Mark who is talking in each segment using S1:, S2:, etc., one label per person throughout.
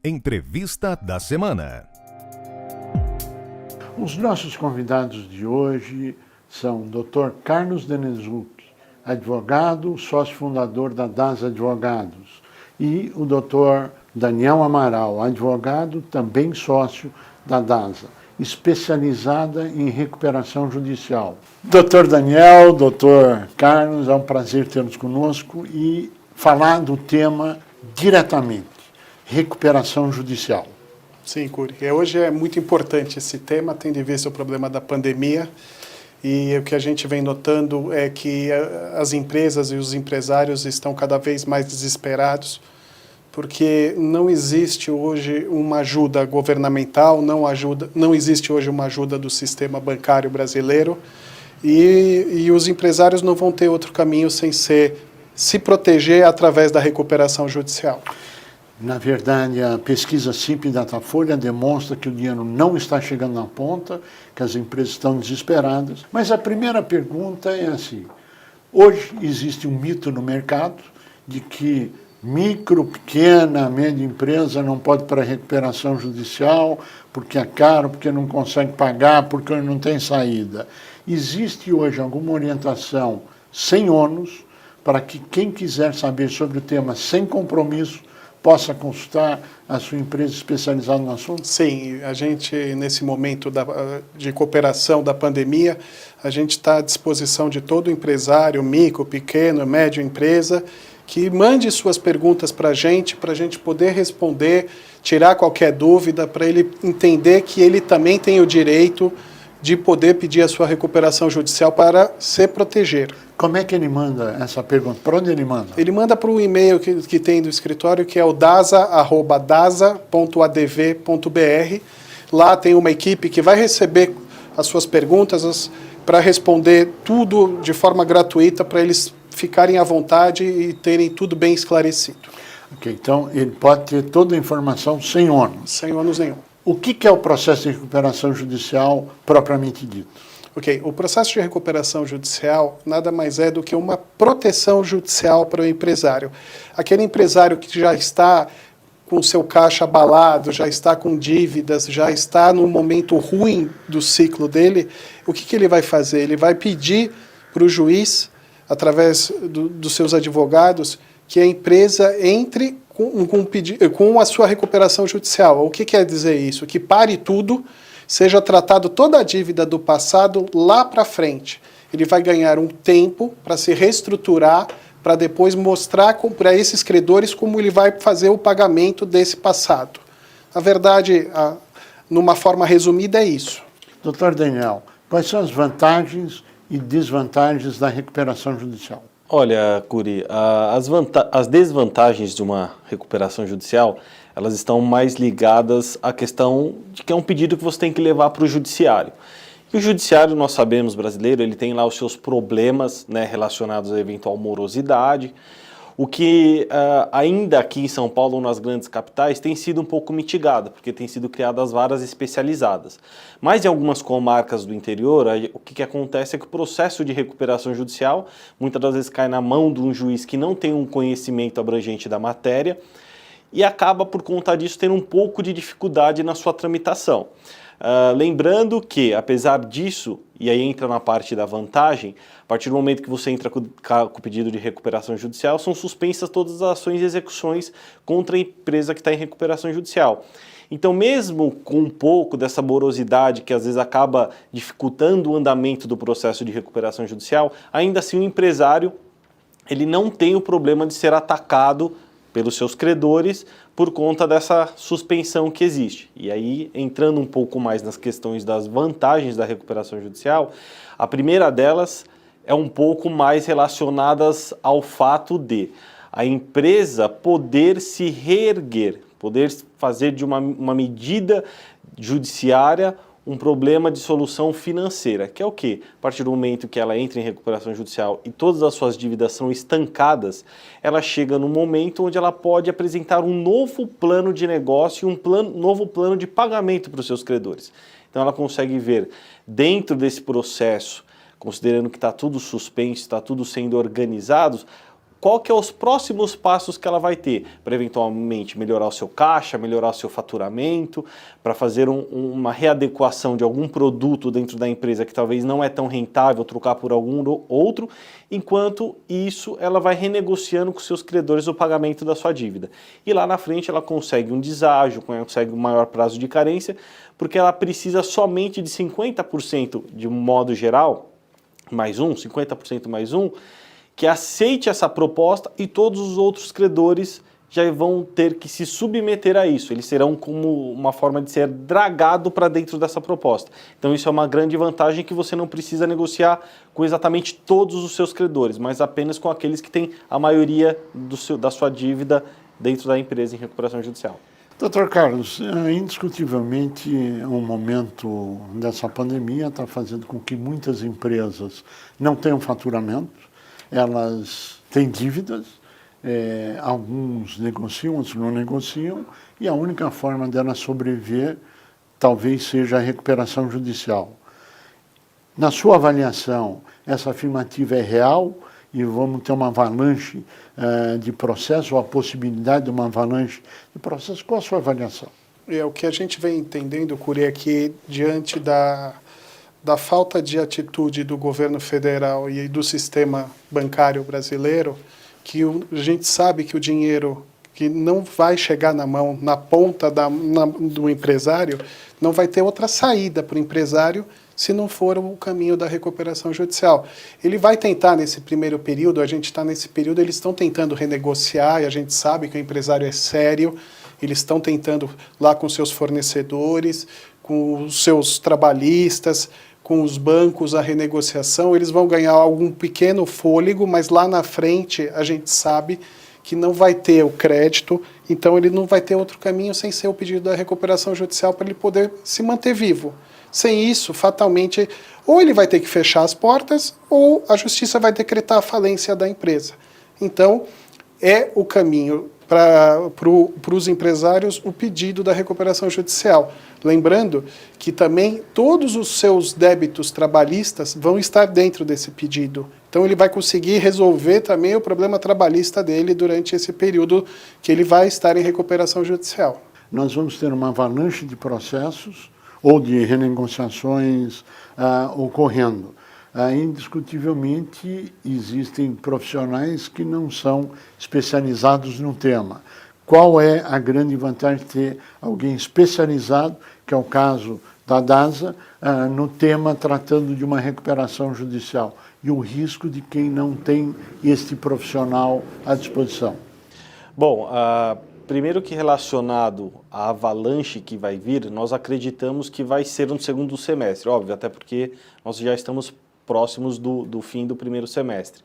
S1: Entrevista da semana.
S2: Os nossos convidados de hoje são o Dr. Carlos Denezuk, advogado, sócio fundador da DASA Advogados, e o Dr. Daniel Amaral, advogado, também sócio da DASA, especializada em recuperação judicial. Dr. Daniel, Dr. Carlos, é um prazer tê-los conosco e falar do tema diretamente, recuperação judicial.
S3: Sim, Curi. Hoje é muito importante esse tema, tendo em vista o problema da pandemia, e o que a gente vem notando é que as empresas e os empresários estão cada vez mais desesperados, porque não existe hoje uma ajuda governamental, não existe hoje uma ajuda do sistema bancário brasileiro, e os empresários não vão ter outro caminho sem se proteger através da recuperação judicial.
S2: Na verdade, a pesquisa CIP Datafolha demonstra que o dinheiro não está chegando na ponta, que as empresas estão desesperadas. Mas a primeira pergunta é assim: hoje existe um mito no mercado de que micro, pequena, média empresa não pode ir para a recuperação judicial porque é caro, porque não consegue pagar, porque não tem saída. Existe hoje alguma orientação sem ônus para que quem quiser saber sobre o tema sem compromisso possa consultar a sua empresa especializada no assunto?
S3: Sim, a gente, nesse momento de cooperação da pandemia, a gente está à disposição de todo empresário, micro, pequeno, médio empresa, que mande suas perguntas para a gente poder responder, tirar qualquer dúvida, para ele entender que ele também tem o direito de poder pedir a sua recuperação judicial para se proteger.
S2: Como é que ele manda essa pergunta? Para onde ele manda?
S3: Ele manda para o e-mail que tem do escritório, que é o dasa@dasa.adv.br. Lá tem uma equipe que vai receber as suas perguntas para responder tudo de forma gratuita, para eles ficarem à vontade e terem tudo bem esclarecido.
S2: Ok, então ele pode ter toda a informação sem ônus.
S3: Sem ônus nenhum.
S2: O que é o processo de recuperação judicial propriamente dito?
S3: Ok, o processo de recuperação judicial nada mais é do que uma proteção judicial para o empresário. Aquele empresário que já está com o seu caixa abalado, já está com dívidas, já está num momento ruim do ciclo dele, o que ele vai fazer? Ele vai pedir para o juiz, através dos seus advogados, que a empresa entre com a sua recuperação judicial. O que quer dizer isso? Que pare tudo, seja tratado toda a dívida do passado lá para frente. Ele vai ganhar um tempo para se reestruturar, para depois mostrar para esses credores como ele vai fazer o pagamento desse passado. Na verdade, numa forma resumida, é isso.
S2: Doutor Daniel, quais são as vantagens e desvantagens da recuperação judicial?
S4: Olha, Curi, as desvantagens de uma recuperação judicial, elas estão mais ligadas à questão de que é um pedido que você tem que levar para o judiciário. E o judiciário, nós sabemos, brasileiro, ele tem lá os seus problemas, né, relacionados à eventual morosidade, o que ainda aqui em São Paulo, nas grandes capitais, tem sido um pouco mitigado, porque tem sido criadas varas especializadas. Mas em algumas comarcas do interior, o que acontece é que o processo de recuperação judicial muitas das vezes cai na mão de um juiz que não tem um conhecimento abrangente da matéria e acaba, por conta disso, tendo um pouco de dificuldade na sua tramitação. Lembrando que, apesar disso, e aí entra na parte da vantagem, a partir do momento que você entra com o pedido de recuperação judicial, são suspensas todas as ações e execuções contra a empresa que está em recuperação judicial. Então, mesmo com um pouco dessa morosidade que às vezes acaba dificultando o andamento do processo de recuperação judicial, ainda assim o empresário ele não tem o problema de ser atacado pelos seus credores por conta dessa suspensão que existe. E aí, entrando um pouco mais nas questões das vantagens da recuperação judicial, a primeira delas é um pouco mais relacionadas ao fato de a empresa poder se reerguer, poder fazer de uma medida judiciária um problema de solução financeira, que é o quê? A partir do momento que ela entra em recuperação judicial e todas as suas dívidas são estancadas, ela chega no momento onde ela pode apresentar um novo plano de negócio e novo plano de pagamento para os seus credores. Então ela consegue ver dentro desse processo, considerando que está tudo suspenso, está tudo sendo organizado, qual que é os próximos passos que ela vai ter para eventualmente melhorar o seu caixa, melhorar o seu faturamento, para fazer uma readequação de algum produto dentro da empresa que talvez não é tão rentável, trocar por algum outro, enquanto isso ela vai renegociando com seus credores o pagamento da sua dívida. E lá na frente ela consegue um deságio, consegue um maior prazo de carência, porque ela precisa somente de 50% de um modo geral, mais um, 50% mais um, que aceite essa proposta e todos os outros credores já vão ter que se submeter a isso. Eles serão como uma forma de ser dragado para dentro dessa proposta. Então isso é uma grande vantagem, que você não precisa negociar com exatamente todos os seus credores, mas apenas com aqueles que têm a maioria da sua dívida dentro da empresa em recuperação judicial.
S2: Doutor Carlos, indiscutivelmente o momento dessa pandemia está fazendo com que muitas empresas não tenham faturamento, elas têm dívidas, alguns negociam, outros não negociam, e a única forma delas sobreviver talvez seja a recuperação judicial. Na sua avaliação, essa afirmativa é real e vamos ter uma avalanche de processo, ou a possibilidade de uma avalanche de processo? Qual a sua avaliação?
S3: O que a gente vem entendendo, Curi, é que diante da falta de atitude do governo federal e do sistema bancário brasileiro, que a gente sabe que o dinheiro que não vai chegar na mão, na ponta do empresário, não vai ter outra saída para o empresário se não for o caminho da recuperação judicial. Ele vai tentar, nesse primeiro período, a gente está nesse período, eles estão tentando renegociar, e a gente sabe que o empresário é sério, eles estão tentando lá com seus fornecedores, com os seus trabalhistas, com os bancos, a renegociação, eles vão ganhar algum pequeno fôlego, mas lá na frente a gente sabe que não vai ter o crédito, então ele não vai ter outro caminho sem ser o pedido da recuperação judicial para ele poder se manter vivo. Sem isso, fatalmente, ou ele vai ter que fechar as portas, ou a justiça vai decretar a falência da empresa. Então, é o caminho para os empresários o pedido da recuperação judicial. Lembrando que também todos os seus débitos trabalhistas vão estar dentro desse pedido. Então ele vai conseguir resolver também o problema trabalhista dele durante esse período que ele vai estar em recuperação judicial.
S2: Nós vamos ter uma avalanche de processos ou de renegociações ocorrendo. Indiscutivelmente existem profissionais que não são especializados no tema. Qual é a grande vantagem de ter alguém especializado, que é o caso da DASA, no tema tratando de uma recuperação judicial, e o risco de quem não tem este profissional à disposição?
S4: Bom, primeiro que relacionado à avalanche que vai vir, nós acreditamos que vai ser no segundo semestre, óbvio, até porque nós já estamos próximos do fim do primeiro semestre.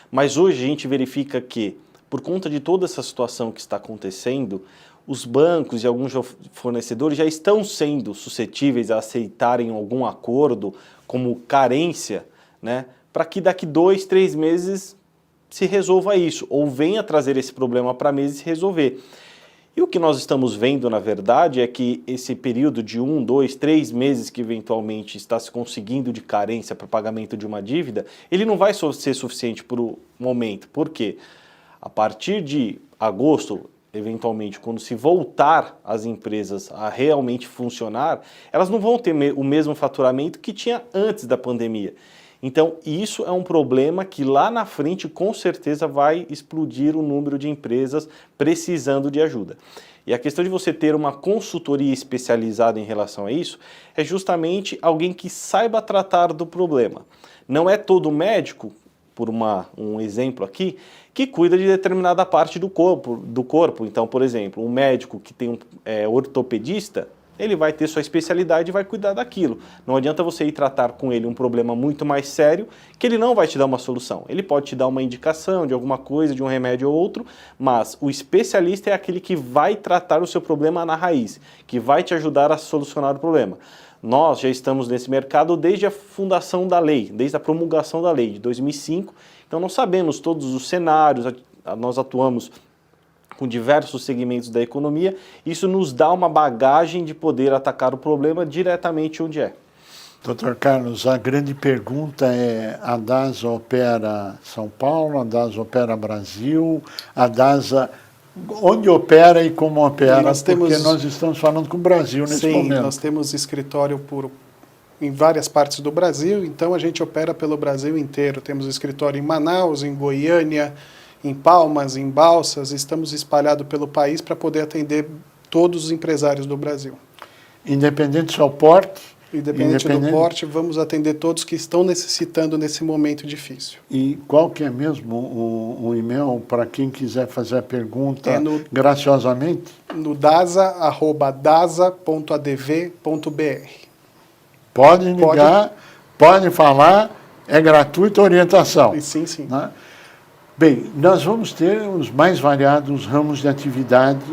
S4: Mas hoje a gente verifica que, por conta de toda essa situação que está acontecendo, os bancos e alguns fornecedores já estão sendo suscetíveis a aceitarem algum acordo como carência, né, para que daqui 2, 3 meses se resolva isso, ou venha trazer esse problema para meses e resolver. E o que nós estamos vendo, na verdade, é que esse período de 1, 2, 3 meses que eventualmente está se conseguindo de carência para pagamento de uma dívida, ele não vai ser suficiente por um momento. Por quê? A partir de agosto, eventualmente, quando se voltar as empresas a realmente funcionar, elas não vão ter o mesmo faturamento que tinha antes da pandemia. Então, isso é um problema que lá na frente, com certeza, vai explodir o número de empresas precisando de ajuda. E a questão de você ter uma consultoria especializada em relação a isso é justamente alguém que saiba tratar do problema. Não é todo médico, por um exemplo aqui, que cuida de determinada parte do corpo. Então, por exemplo, um médico que tem ortopedista, ele vai ter sua especialidade e vai cuidar daquilo. Não adianta você ir tratar com ele um problema muito mais sério, que ele não vai te dar uma solução. Ele pode te dar uma indicação de alguma coisa, de um remédio ou outro, mas o especialista é aquele que vai tratar o seu problema na raiz, que vai te ajudar a solucionar o problema. Nós já estamos nesse mercado desde a fundação da lei, desde a promulgação da lei de 2005, então nós sabemos todos os cenários, nós atuamos com diversos segmentos da economia, isso nos dá uma bagagem de poder atacar o problema diretamente onde é.
S2: Doutor Carlos, a grande pergunta é: a DASA opera São Paulo, a DASA opera Brasil, a DASA onde opera e como opera? Porque nós estamos falando com o Brasil nesse momento.
S3: Sim, nós temos escritório em várias partes do Brasil, então a gente opera pelo Brasil inteiro. Temos escritório em Manaus, em Goiânia, em Palmas, em Balsas, estamos espalhados pelo país para poder atender todos os empresários do Brasil.
S2: Independente do seu porte?
S3: Independente do porte, vamos atender todos que estão necessitando nesse momento difícil.
S2: E qual que é mesmo o e-mail para quem quiser fazer a pergunta graciosamente?
S3: No dasa@dasa.adv.br.
S2: Podem ligar, podem falar, é gratuita a orientação.
S3: Sim, sim.
S2: Né? Bem, nós vamos ter os mais variados ramos de atividade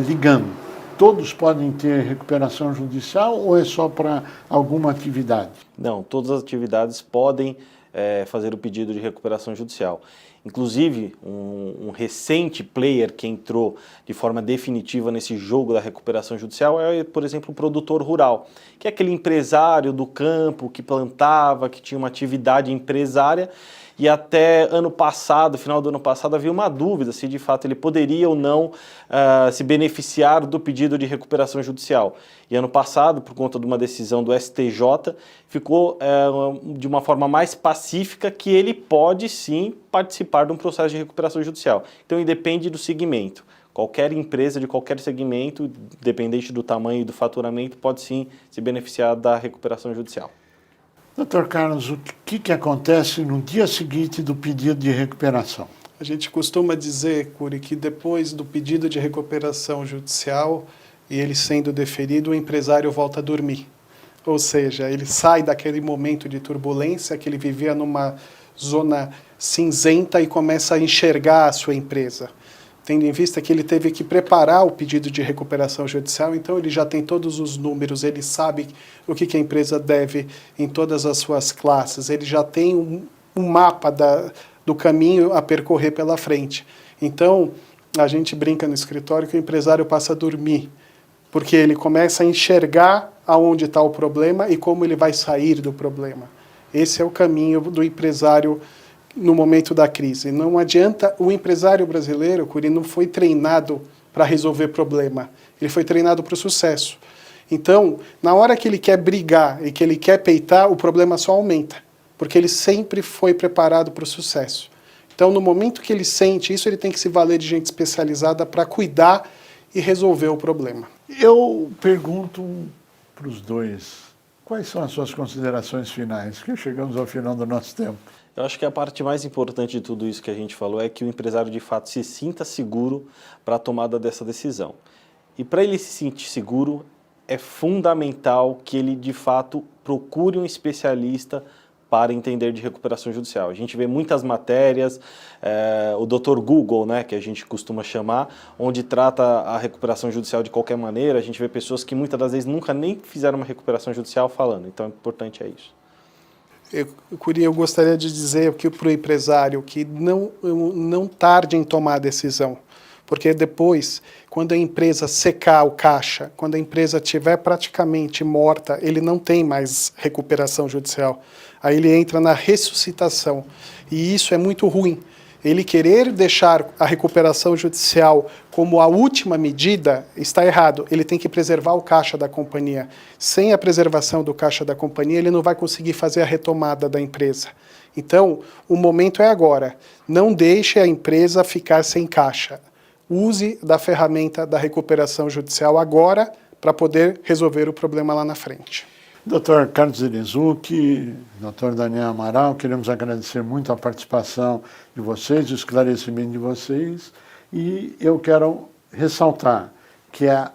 S2: ligando. Todos podem ter recuperação judicial ou é só para alguma atividade?
S4: Não, todas as atividades podem fazer o pedido de recuperação judicial. Inclusive, um recente player que entrou de forma definitiva nesse jogo da recuperação judicial é, por exemplo, o produtor rural, que é aquele empresário do campo que plantava, que tinha uma atividade empresária. E até ano passado, final do ano passado, havia uma dúvida se de fato ele poderia ou não se beneficiar do pedido de recuperação judicial. E ano passado, por conta de uma decisão do STJ, ficou de uma forma mais pacífica que ele pode sim participar de um processo de recuperação judicial. Então independe do segmento. Qualquer empresa de qualquer segmento, dependente do tamanho e do faturamento, pode sim se beneficiar da recuperação judicial.
S2: Doutor Carlos, o que acontece no dia seguinte do pedido de recuperação?
S3: A gente costuma dizer, Cury, que depois do pedido de recuperação judicial e ele sendo deferido, o empresário volta a dormir. Ou seja, ele sai daquele momento de turbulência que ele vivia numa zona cinzenta e começa a enxergar a sua empresa. Tendo em vista que ele teve que preparar o pedido de recuperação judicial, então ele já tem todos os números, ele sabe o que a empresa deve em todas as suas classes, ele já tem um mapa do caminho a percorrer pela frente. Então, a gente brinca no escritório que o empresário passa a dormir, porque ele começa a enxergar aonde está o problema e como ele vai sair do problema. Esse é o caminho do empresário no momento da crise. Não adianta, o empresário brasileiro, Cury, não foi treinado para resolver problema, ele foi treinado para o sucesso. Então, na hora que ele quer brigar e que ele quer peitar, o problema só aumenta, porque ele sempre foi preparado para o sucesso. Então, no momento que ele sente isso, ele tem que se valer de gente especializada para cuidar e resolver o problema.
S2: Eu pergunto para os dois, quais são as suas considerações finais? Que chegamos ao final do nosso tempo.
S4: Eu acho que a parte mais importante de tudo isso que a gente falou é que o empresário de fato se sinta seguro para a tomada dessa decisão. E para ele se sentir seguro, é fundamental que ele de fato procure um especialista para entender de recuperação judicial. A gente vê muitas matérias, o Dr. Google, né, que a gente costuma chamar, onde trata a recuperação judicial de qualquer maneira. A gente vê pessoas que muitas das vezes nunca nem fizeram uma recuperação judicial falando. Então, o importante é isso.
S3: Eu gostaria de dizer que para o empresário que não tarde em tomar a decisão, porque depois, quando a empresa secar o caixa, quando a empresa estiver praticamente morta, ele não tem mais recuperação judicial. Aí ele entra na ressuscitação, e isso é muito ruim. Ele querer deixar a recuperação judicial como a última medida está errado. Ele tem que preservar o caixa da companhia. Sem a preservação do caixa da companhia, ele não vai conseguir fazer a retomada da empresa. Então, o momento é agora. Não deixe a empresa ficar sem caixa. Use da ferramenta da recuperação judicial agora para poder resolver o problema lá na frente.
S2: Dr. Carlos Zerezuki, Dr. Daniel Amaral, queremos agradecer muito a participação de vocês, o esclarecimento de vocês, e eu quero ressaltar que é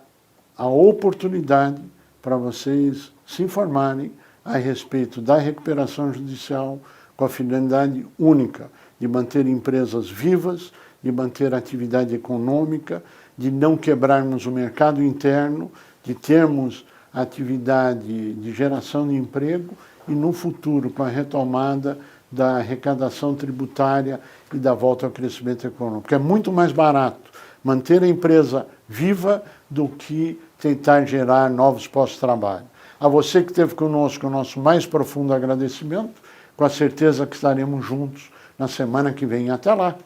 S2: a oportunidade para vocês se informarem a respeito da recuperação judicial com a finalidade única de manter empresas vivas, de manter a atividade econômica, de não quebrarmos o mercado interno, de termos atividade de geração de emprego e no futuro, com a retomada da arrecadação tributária e da volta ao crescimento econômico. Porque é muito mais barato manter a empresa viva do que tentar gerar novos postos de trabalho. A você que esteve conosco, o nosso mais profundo agradecimento, com a certeza que estaremos juntos na semana que vem. Até lá!